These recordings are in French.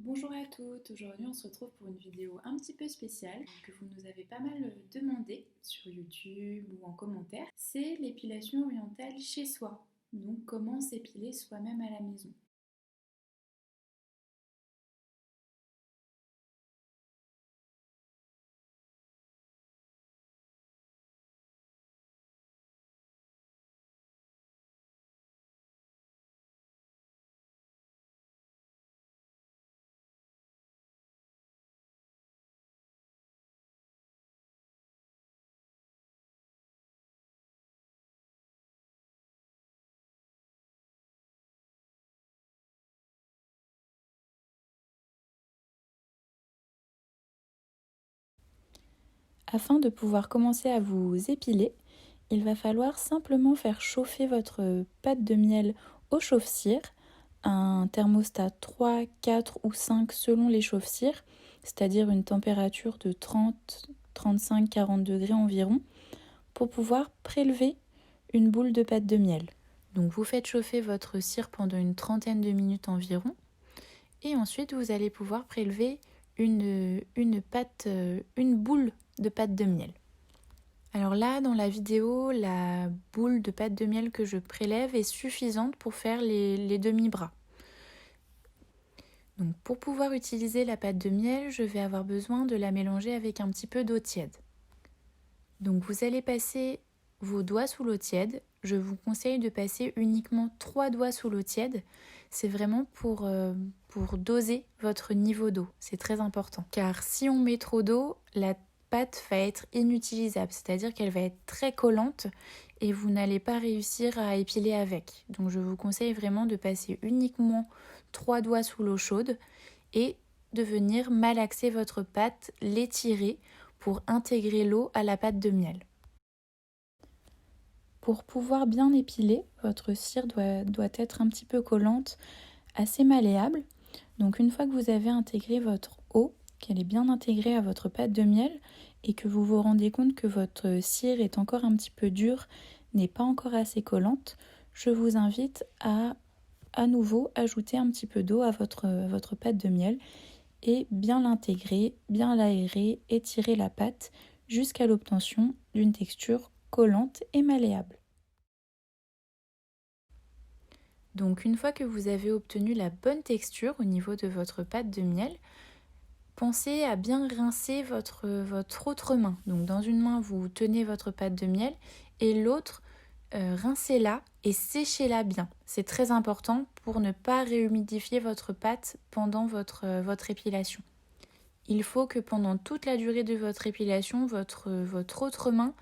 Bonjour à toutes, aujourd'hui on se retrouve pour une vidéo un petit peu spéciale que vous nous avez pas mal demandé sur YouTube ou en commentaire. C'est l'épilation orientale chez soi, donc comment s'épiler soi-même à la maison. Afin de pouvoir commencer à vous épiler, il va falloir simplement faire chauffer votre pâte de miel au chauffe-cire, un thermostat 3, 4 ou 5 selon les chauffe-cires, c'est-à-dire une température de 30, 35, 40 degrés environ, pour pouvoir prélever une boule de pâte de miel. Donc vous faites chauffer votre cire pendant une trentaine de minutes environ et ensuite vous allez pouvoir prélever une boule de pâte de miel. Alors là, dans la vidéo, la boule de pâte de miel que je prélève est suffisante pour faire les demi-bras. Donc pour pouvoir utiliser la pâte de miel, je vais avoir besoin de la mélanger avec un petit peu d'eau tiède. Donc vous allez passer vos doigts sous l'eau tiède. Je vous conseille de passer uniquement 3 doigts sous l'eau tiède. C'est vraiment pour doser votre niveau d'eau. C'est très important. Car si on met trop d'eau, la pâte va être inutilisable. C'est-à-dire qu'elle va être très collante et vous n'allez pas réussir à épiler avec. Donc je vous conseille vraiment de passer uniquement 3 doigts sous l'eau chaude et de venir malaxer votre pâte, l'étirer pour intégrer l'eau à la pâte de miel. Pour pouvoir bien épiler, votre cire doit être un petit peu collante, assez malléable. Donc une fois que vous avez intégré votre eau, qu'elle est bien intégrée à votre pâte de miel et que vous vous rendez compte que votre cire est encore un petit peu dure, n'est pas encore assez collante, je vous invite à nouveau ajouter un petit peu d'eau à votre pâte de miel et bien l'intégrer, bien l'aérer, étirer la pâte jusqu'à l'obtention d'une texture collante et malléable. Donc une fois que vous avez obtenu la bonne texture au niveau de votre pâte de miel, pensez à bien rincer votre autre main. Donc dans une main, vous tenez votre pâte de miel et l'autre, rincez-la et séchez-la bien. C'est très important pour ne pas réhumidifier votre pâte pendant votre épilation. Il faut que pendant toute la durée de votre épilation, votre autre main,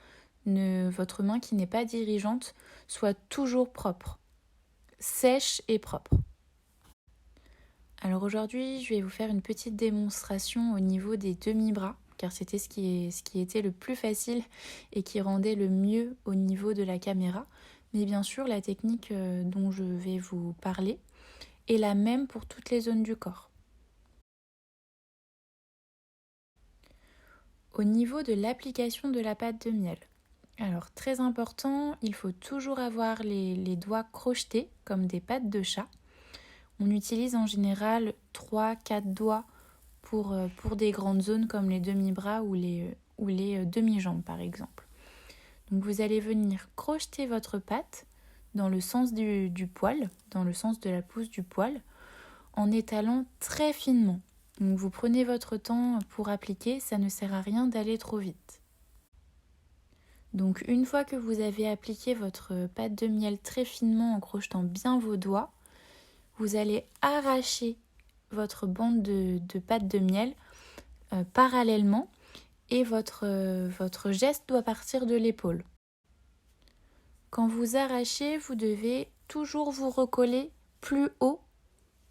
votre main qui n'est pas dirigeante, soit toujours propre, sèche et propre. Alors aujourd'hui, je vais vous faire une petite démonstration au niveau des demi-bras, car c'était ce qui était le plus facile et qui rendait le mieux au niveau de la caméra. Mais bien sûr, la technique dont je vais vous parler est la même pour toutes les zones du corps. Au niveau de l'application de la pâte de miel, alors très important, il faut toujours avoir les doigts crochetés comme des pattes de chat. On utilise en général 3-4 doigts pour des grandes zones comme les demi-bras ou les demi-jambes par exemple. Donc vous allez venir crocheter votre patte dans le sens du poil, dans le sens de la pousse du poil, en étalant très finement. Donc vous prenez votre temps pour appliquer, ça ne sert à rien d'aller trop vite. Donc une fois que vous avez appliqué votre pâte de miel très finement en crochetant bien vos doigts, vous allez arracher votre bande de pâte de miel parallèlement et votre geste doit partir de l'épaule. Quand vous arrachez, vous devez toujours vous recoller plus haut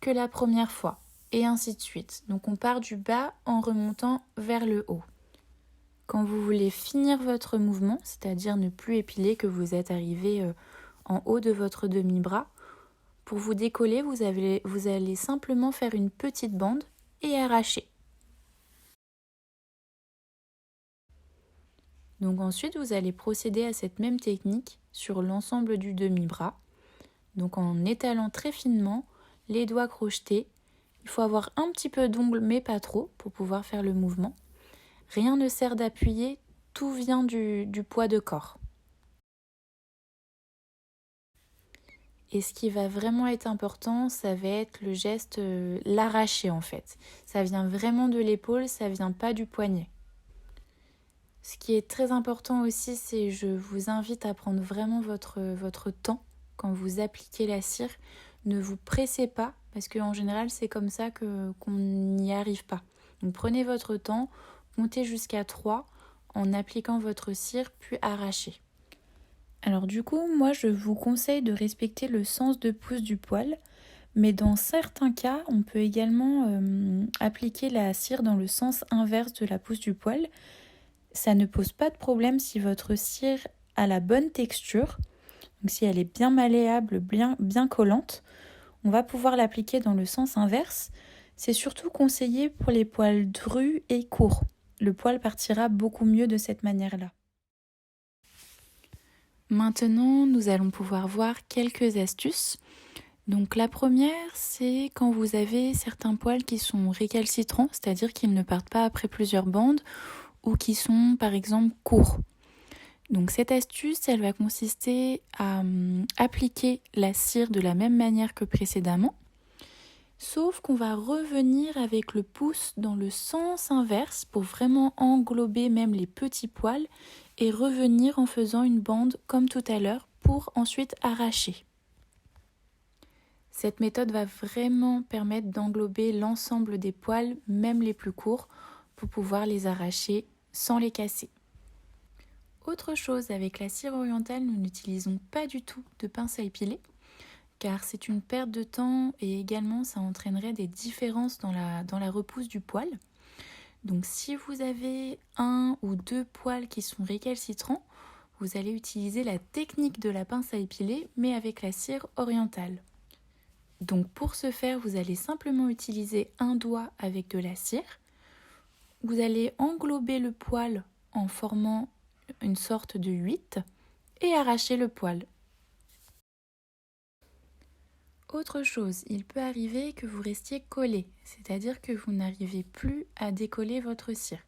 que la première fois et ainsi de suite. Donc on part du bas en remontant vers le haut. Quand vous voulez finir votre mouvement, c'est-à-dire ne plus épiler, que vous êtes arrivé en haut de votre demi-bras, pour vous décoller, vous allez simplement faire une petite bande et arracher. Donc ensuite, vous allez procéder à cette même technique sur l'ensemble du demi-bras. Donc en étalant très finement, les doigts crochetés, Il faut avoir un petit peu d'ongles, mais pas trop, pour pouvoir faire le mouvement. Rien ne sert d'appuyer, tout vient du poids de corps. Et ce qui va vraiment être important, ça va être le geste, l'arracher en fait. Ça vient vraiment de l'épaule, ça vient pas du poignet. Ce qui est très important aussi, c'est je vous invite à prendre vraiment votre temps quand vous appliquez la cire. Ne vous pressez pas, parce qu'en général, c'est comme ça qu'on n'y arrive pas. Donc prenez votre temps, comptez jusqu'à 3 en appliquant votre cire, puis arrachez. Alors du coup, moi je vous conseille de respecter le sens de pouce du poil, mais dans certains cas, on peut également appliquer la cire dans le sens inverse de la pouce du poil. Ça ne pose pas de problème si votre cire a la bonne texture, donc si elle est bien malléable, bien collante, on va pouvoir l'appliquer dans le sens inverse. C'est surtout conseillé pour les poils drus et courts. Le poil partira beaucoup mieux de cette manière-là. Maintenant, nous allons pouvoir voir quelques astuces. Donc la première, c'est quand vous avez certains poils qui sont récalcitrants, c'est-à-dire qu'ils ne partent pas après plusieurs bandes ou qui sont par exemple courts. Donc cette astuce, elle va consister à appliquer la cire de la même manière que précédemment, sauf qu'on va revenir avec le pouce dans le sens inverse pour vraiment englober même les petits poils et revenir en faisant une bande comme tout à l'heure pour ensuite arracher. Cette méthode va vraiment permettre d'englober l'ensemble des poils, même les plus courts, pour pouvoir les arracher sans les casser. Autre chose, avec la cire orientale, nous n'utilisons pas du tout de pince à épiler, car c'est une perte de temps et également ça entraînerait des différences dans la repousse du poil. Donc si vous avez 1 ou 2 poils qui sont récalcitrants, vous allez utiliser la technique de la pince à épiler, mais avec la cire orientale. Donc pour ce faire, vous allez simplement utiliser un doigt avec de la cire. Vous allez englober le poil en formant une sorte de 8 et arracher le poil. Autre chose, il peut arriver que vous restiez collé, c'est-à-dire que vous n'arrivez plus à décoller votre cire.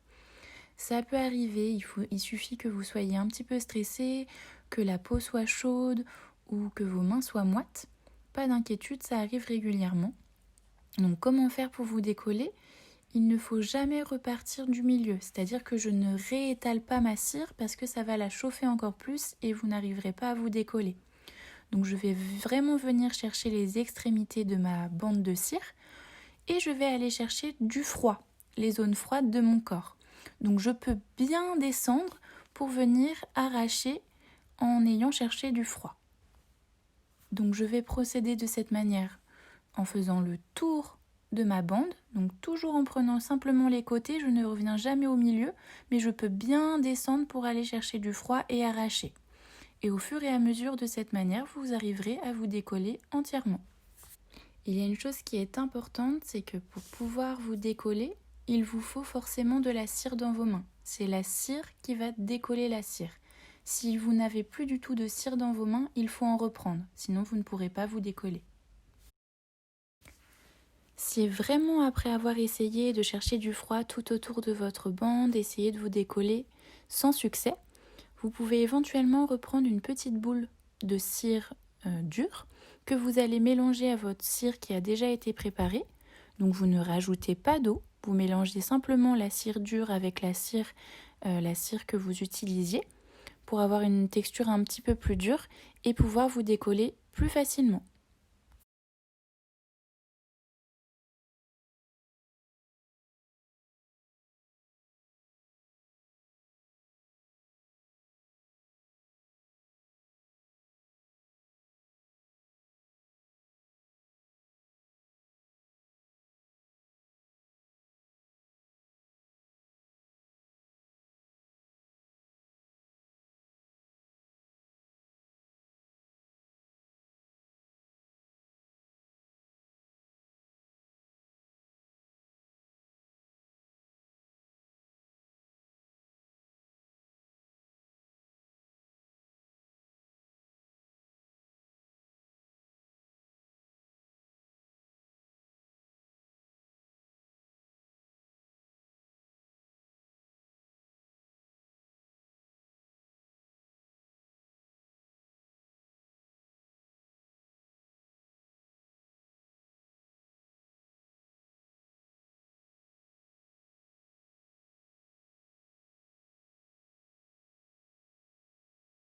Ça peut arriver, il suffit que vous soyez un petit peu stressé, que la peau soit chaude ou que vos mains soient moites. Pas d'inquiétude, ça arrive régulièrement. Donc comment faire pour vous décoller ? Il ne faut jamais repartir du milieu, c'est-à-dire que je ne réétale pas ma cire parce que ça va la chauffer encore plus et vous n'arriverez pas à vous décoller. Donc je vais vraiment venir chercher les extrémités de ma bande de cire et je vais aller chercher du froid, les zones froides de mon corps. Donc je peux bien descendre pour venir arracher en ayant cherché du froid. Donc je vais procéder de cette manière en faisant le tour de ma bande, donc toujours en prenant simplement les côtés, je ne reviens jamais au milieu, mais je peux bien descendre pour aller chercher du froid et arracher. Et au fur et à mesure de cette manière, vous arriverez à vous décoller entièrement. Il y a une chose qui est importante, c'est que pour pouvoir vous décoller, il vous faut forcément de la cire dans vos mains. C'est la cire qui va décoller la cire. Si vous n'avez plus du tout de cire dans vos mains, il faut en reprendre, sinon vous ne pourrez pas vous décoller. Si vraiment après avoir essayé de chercher du froid tout autour de votre bande, essayez de vous décoller sans succès, vous pouvez éventuellement reprendre une petite boule de cire dure que vous allez mélanger à votre cire qui a déjà été préparée. Donc vous ne rajoutez pas d'eau, vous mélangez simplement la cire dure avec la cire que vous utilisiez pour avoir une texture un petit peu plus dure et pouvoir vous décoller plus facilement.